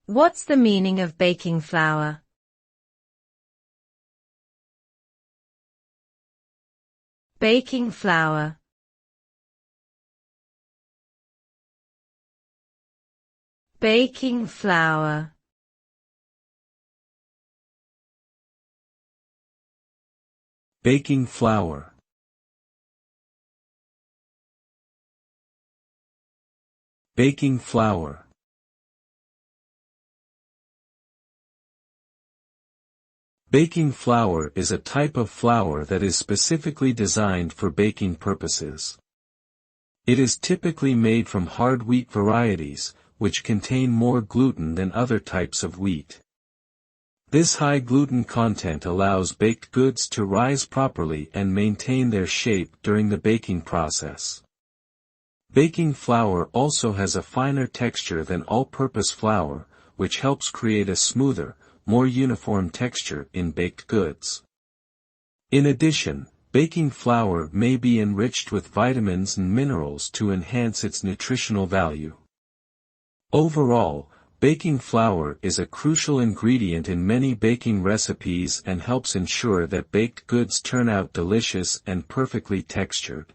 What's the meaning of baking flour? Baking flour. Baking flour. Baking flour. Baking flour. Baking flour is a type of flour that is specifically designed for baking purposes. It is typically made from hard wheat varieties, which contain more gluten than other types of wheat. This high gluten content allows baked goods to rise properly and maintain their shape during the baking process. Baking flour also has a finer texture than all-purpose flour, which helps create a smoother, more uniform texture in baked goods. In addition, baking flour may be enriched with vitamins and minerals to enhance its nutritional value. Overall, baking flour is a crucial ingredient in many baking recipes and helps ensure that baked goods turn out delicious and perfectly textured.